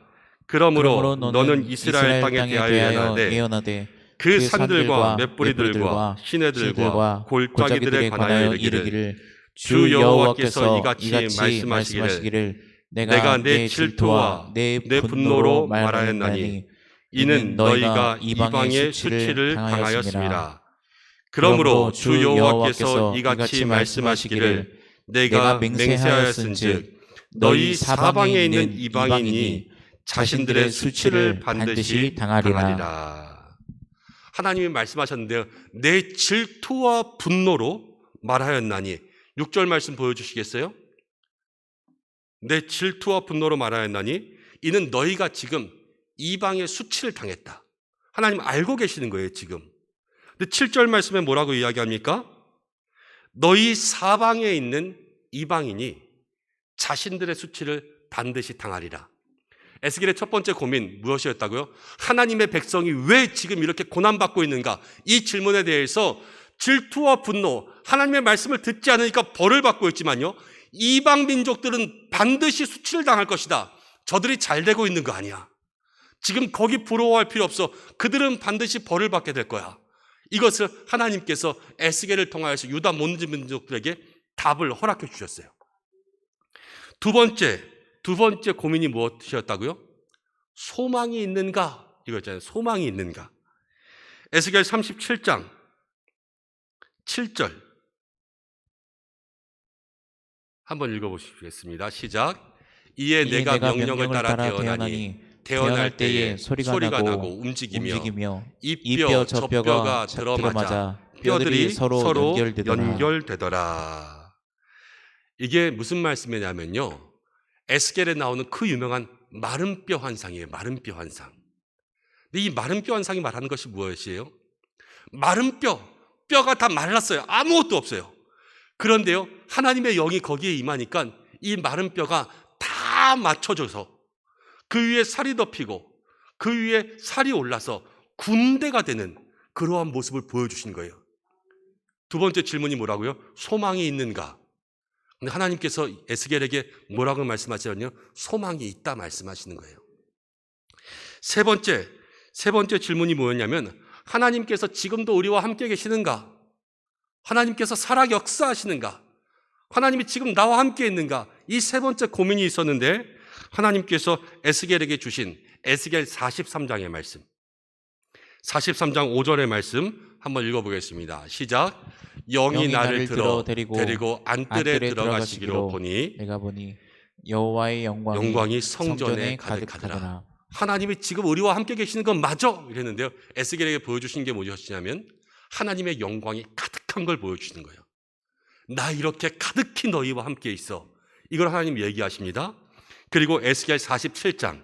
C: 그러므로 너는 이스라엘 땅에 대하여 예언하되 그 산들과 맷뿌리들과 시내들과 골짜기들에 관하여 이르기를 주 여호와께서 이같이 말씀하시기를 내가 내 질투와 내 분노로 말하였나니 이는 너희가 이방의 수치를 당하였습니다. 그러므로 주 여호와께서 이같이 말씀하시기를 내가 맹세하였은즉 너희 사방에 있는 이방인이 자신들의 수치를 반드시 당하리라. 하나님이 말씀하셨는데요, 내 질투와 분노로 말하였나니 6절 말씀 보여주시겠어요? 내 질투와 분노로 말하였나니 이는 너희가 지금 이방의 수치를 당했다. 하나님 알고 계시는 거예요, 지금. 근데 7절 말씀에 뭐라고 이야기합니까? 너희 사방에 있는 이방인이 자신들의 수치를 반드시 당하리라. 에스겔의 첫 번째 고민 무엇이었다고요? 하나님의 백성이 왜 지금 이렇게 고난받고 있는가? 이 질문에 대해서 질투와 분노, 하나님의 말씀을 듣지 않으니까 벌을 받고 있지만요, 이방 민족들은 반드시 수치를 당할 것이다. 저들이 잘 되고 있는 거 아니야. 지금 거기 부러워할 필요 없어. 그들은 반드시 벌을 받게 될 거야. 이것을 하나님께서 에스겔을 통하여서 유다 모든 민족들에게 답을 허락해 주셨어요. 두 번째 고민이 무엇이었다고요? 소망이 있는가? 이거잖아요. 소망이 있는가? 에스겔 37장 7절 한번 읽어보시겠습니다. 시작. 이에 내가 명령을 따라 태어날 때에 소리가 나고 움직이며 이뼈 저 뼈가 들어맞아 뼈들이 서로 연결되더라. 이게 무슨 말씀이냐면요, 에스겔에 나오는 그 유명한 마른 뼈 환상이에요. 마른 뼈 환상. 근데 이 마른 뼈 환상이 말하는 것이 무엇이에요? 마른 뼈가 다 말랐어요. 아무것도 없어요. 그런데요, 하나님의 영이 거기에 임하니까 이 마른 뼈가 다 맞춰져서 그 위에 살이 덮이고 그 위에 살이 올라서 군대가 되는 그러한 모습을 보여주신 거예요. 두 번째 질문이 뭐라고요? 소망이 있는가? 근데 하나님께서 에스겔에게 뭐라고 말씀하시냐면요, 소망이 있다 말씀하시는 거예요. 세 번째 질문이 뭐였냐면, 하나님께서 지금도 우리와 함께 계시는가? 하나님께서 살아 역사하시는가? 하나님이 지금 나와 함께 있는가? 이 세 번째 고민이 있었는데 하나님께서 에스겔에게 주신 에스겔 43장의 말씀, 43장 5절의 말씀 한번 읽어보겠습니다. 시작. 영이 나를 들어 데리고 안뜰에 들어가시기로 보니
D: 내가 보니 여호와의
C: 영광이 성전에 가득하더라. 하나님이 지금 우리와 함께 계시는 건 맞아 이랬는데요, 에스겔에게 보여주신 게 무엇이냐면 하나님의 영광이 가득한 걸 보여주시는 거예요. 나 이렇게 가득히 너희와 함께 있어. 이걸 하나님 얘기하십니다. 그리고 에스겔 47장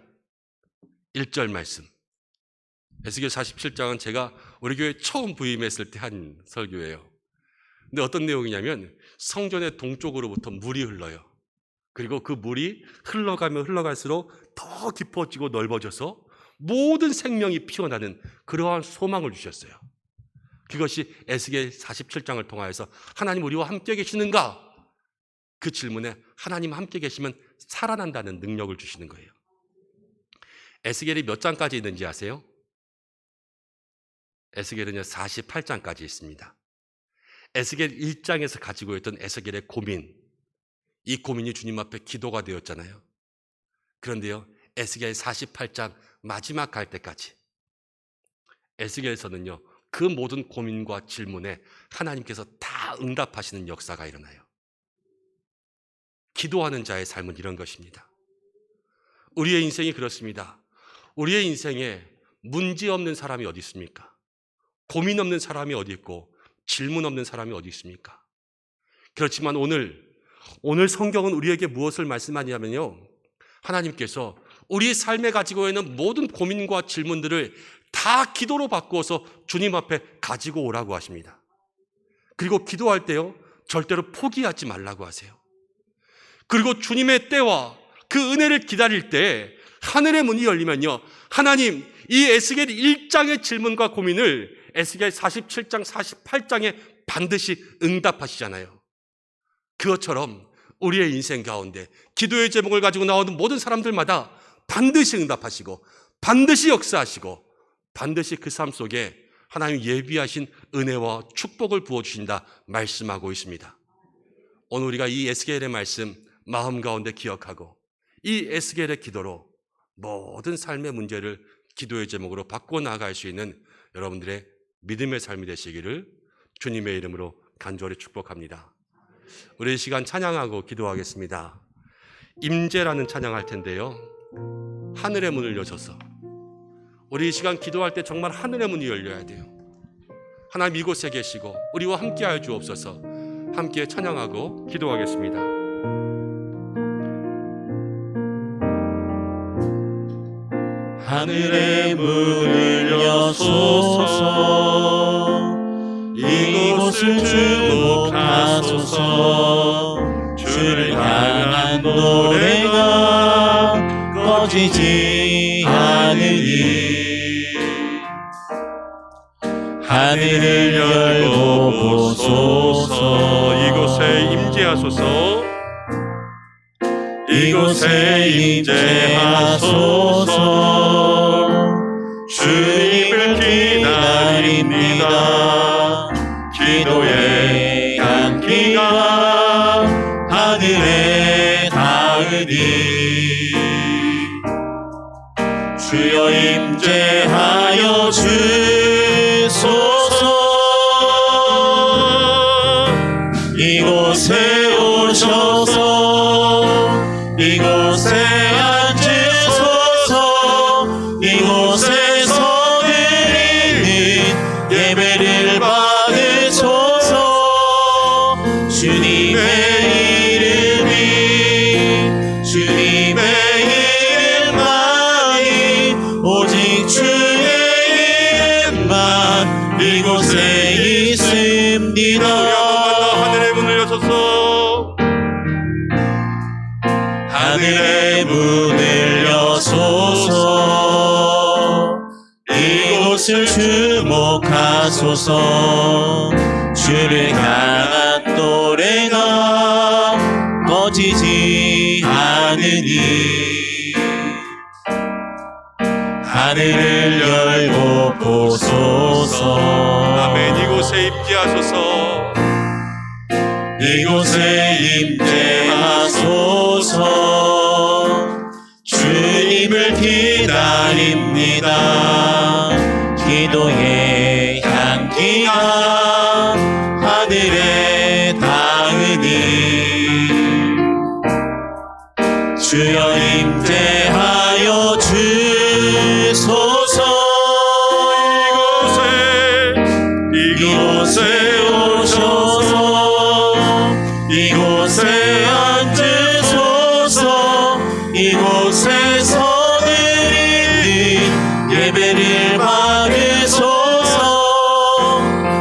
C: 1절 말씀. 에스겔 47장은 제가 우리 교회 처음 부임했을 때 한 설교예요. 근데 어떤 내용이냐면 성전의 동쪽으로부터 물이 흘러요. 그리고 그 물이 흘러가면 흘러갈수록 더 깊어지고 넓어져서 모든 생명이 피어나는 그러한 소망을 주셨어요. 그것이 에스겔 47장을 통하여서 하나님 우리와 함께 계시는가? 그 질문에 하나님 함께 계시면 살아난다는 능력을 주시는 거예요. 에스겔이 몇 장까지 있는지 아세요? 에스겔은요 48장까지 있습니다. 에스겔 1장에서 가지고 있던 에스겔의 고민, 이 고민이 주님 앞에 기도가 되었잖아요. 그런데요, 에스겔 48장 마지막 갈 때까지 에스겔에서는요 그 모든 고민과 질문에 하나님께서 다 응답하시는 역사가 일어나요. 기도하는 자의 삶은 이런 것입니다. 우리의 인생이 그렇습니다. 우리의 인생에 문제 없는 사람이 어디 있습니까? 고민 없는 사람이 어디 있고 질문 없는 사람이 어디 있습니까? 그렇지만 오늘 성경은 우리에게 무엇을 말씀하냐면요, 하나님께서 우리의 삶에 가지고 있는 모든 고민과 질문들을 다 기도로 바꾸어서 주님 앞에 가지고 오라고 하십니다. 그리고 기도할 때요, 절대로 포기하지 말라고 하세요. 그리고 주님의 때와 그 은혜를 기다릴 때 하늘의 문이 열리면요, 하나님 이 에스겔 1장의 질문과 고민을 에스겔 47장 48장에 반드시 응답하시잖아요. 그것처럼 우리의 인생 가운데 기도의 제목을 가지고 나오는 모든 사람들마다 반드시 응답하시고 반드시 역사하시고 반드시 그 삶 속에 하나님 예비하신 은혜와 축복을 부어주신다 말씀하고 있습니다. 오늘 우리가 이 에스겔의 말씀 마음 가운데 기억하고 이 에스겔의 기도로 모든 삶의 문제를 기도의 제목으로 바꾸어 나아갈 수 있는 여러분들의 믿음의 삶이 되시기를 주님의 이름으로 간절히 축복합니다. 우리 이 시간 찬양하고 기도하겠습니다. 임재라는 찬양할 텐데요, 하늘의 문을 여셔서 우리 이 시간 기도할 때 정말 하늘의 문이 열려야 돼요. 하나님 이곳에 계시고 우리와 함께하여 주옵소서. 함께 찬양하고 기도하겠습니다.
D: 하늘의 문을 여소서 이곳을 주목하소서 주를 향한 노래가 꺼지지 않으니 하늘을 열고 보소서
C: 이곳에 임재하소서
D: 이곳에 임재하소서 주님을 기다립니다 기도의 향기가 하늘에 닿으니 주여 임재하여 주소서 이곳에 오셔서 이곳에 앉으소서 이곳에서 드리는 예배를 받으소서 주님의 이름만이 오직 주의 이름만 이곳에 있습니다.
C: 하늘의 문을 여셔서
D: 하늘의 문을 여소서 이곳을 주목하소서 주를 향한 노래가 꺼지지 않으니 하늘을 열고 보소서
C: 아멘. 이곳에 임재하소서
D: 이곳에 임재하소서 주님을 기다립니다 기도의 향기가 하늘에 닿으니 주여 임재하여 주소서 이곳에 오셔서 이곳에 앉으소서 이곳에서 드리는 예배를 받으소서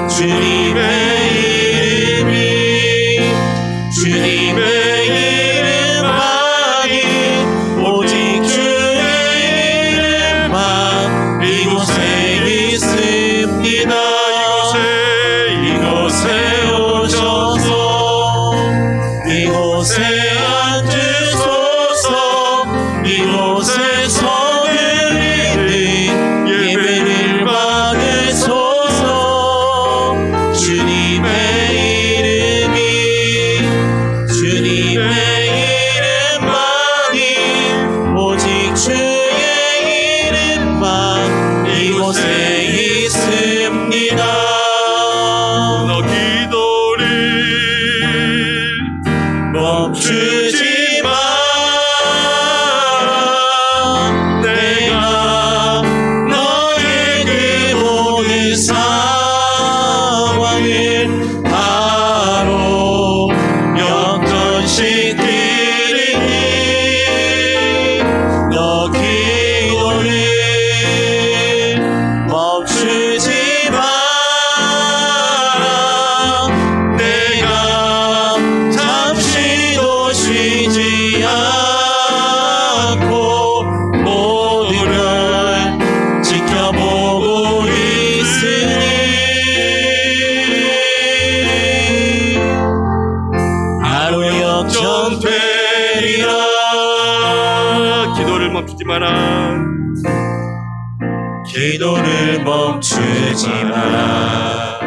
D: 주님의 이름만이 오직 주의 이름만 이곳에 있습니다 이곳에 오셔서 이곳에 앉으소서
C: 기도를 멈추지 마라.
D: 기도를 멈추지 마라.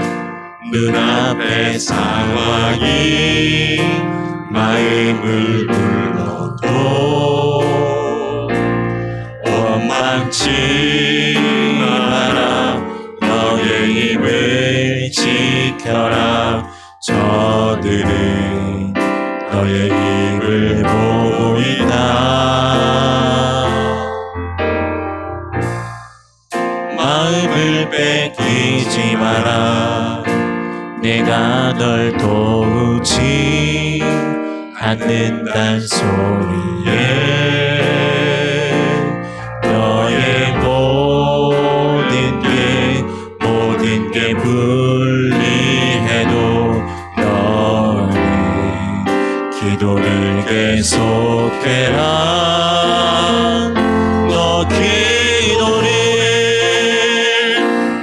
D: 눈앞의 상황이 마음을 불러도 원망치 마라. 너의 힘을 지켜라. 저들은 너의 힘을 보고 있다. 마음을 뺏기지 마라. 내가 널 도우지 않는단 소리에 너의 모든 게 불리해도 너는 기도를 계속해라. 너 기도를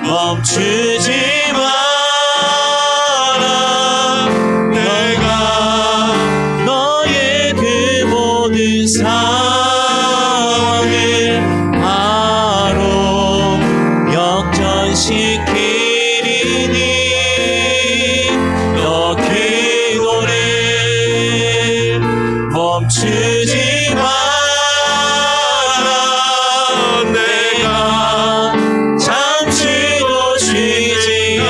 D: 멈추지 마라. 내가 너의 그 모든 상황을 바로 역전시키리니 너 기도를 멈추지 마라. 내가 잠시도 쉬지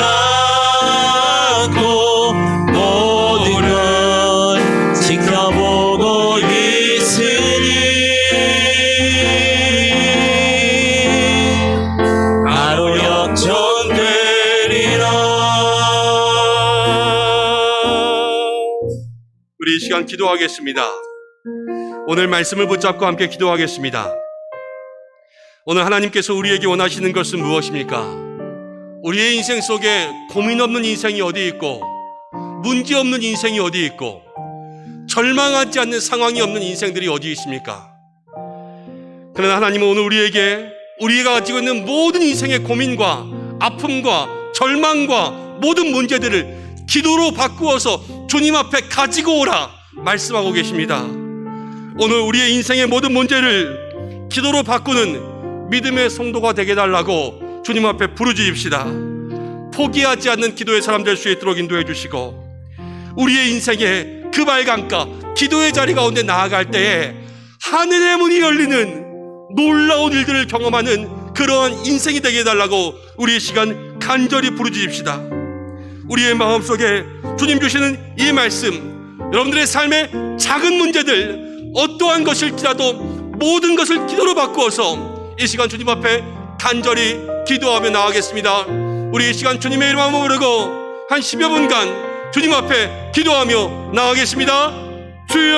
D: 않고 모든 걸 지켜보고 있으니 바로 역전되리라.
C: 우리 이 시간 기도하겠습니다. 오늘 말씀을 붙잡고 함께 기도하겠습니다. 오늘 하나님께서 우리에게 원하시는 것은 무엇입니까? 우리의 인생 속에 고민 없는 인생이 어디 있고, 문제 없는 인생이 어디 있고, 절망하지 않는 상황이 없는 인생들이 어디 있습니까? 그러나 하나님은 오늘 우리가 가지고 있는 모든 인생의 고민과 아픔과 절망과 모든 문제들을 기도로 바꾸어서 주님 앞에 가지고 오라 말씀하고 계십니다. 오늘 우리의 인생의 모든 문제를 기도로 바꾸는 믿음의 성도가 되게 해달라고 주님 앞에 부르짖읍시다. 포기하지 않는 기도의 사람 될 수 있도록 인도해 주시고, 우리의 인생의 그 발강가 기도의 자리 가운데 나아갈 때에 하늘의 문이 열리는 놀라운 일들을 경험하는 그러한 인생이 되게 해달라고 우리의 시간 간절히 부르짖읍시다. 우리의 마음속에 주님 주시는 이 말씀, 여러분들의 삶의 작은 문제들 어떠한 것일지라도 모든 것을 기도로 바꾸어서 이 시간 주님 앞에 간절히 기도하며 나아가겠습니다. 우리 이 시간 주님의 이름 한번 부르고 한 10여 분간 주님 앞에 기도하며 나아가겠습니다. 주여,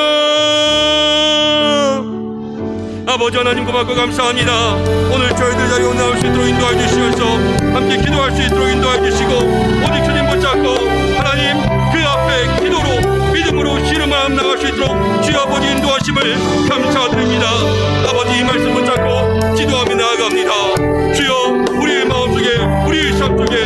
C: 아버지 하나님 고맙고 감사합니다. 오늘 저희들 자리에 나올 수 있도록 인도해 주시면서 함께 기도할 수 있도록 인도해 주시고, 오직 주님 붙잡고 하나님 그 앞에 기도로 믿음으로 쉬는 마음 나갈 수 있도록 주여 아버지 인도하심을 감사드립니다. 아버지 이 말씀 붙잡고 기도하며 나아갑니다. 주여, 우리의 마음속에 우리의 삶 속에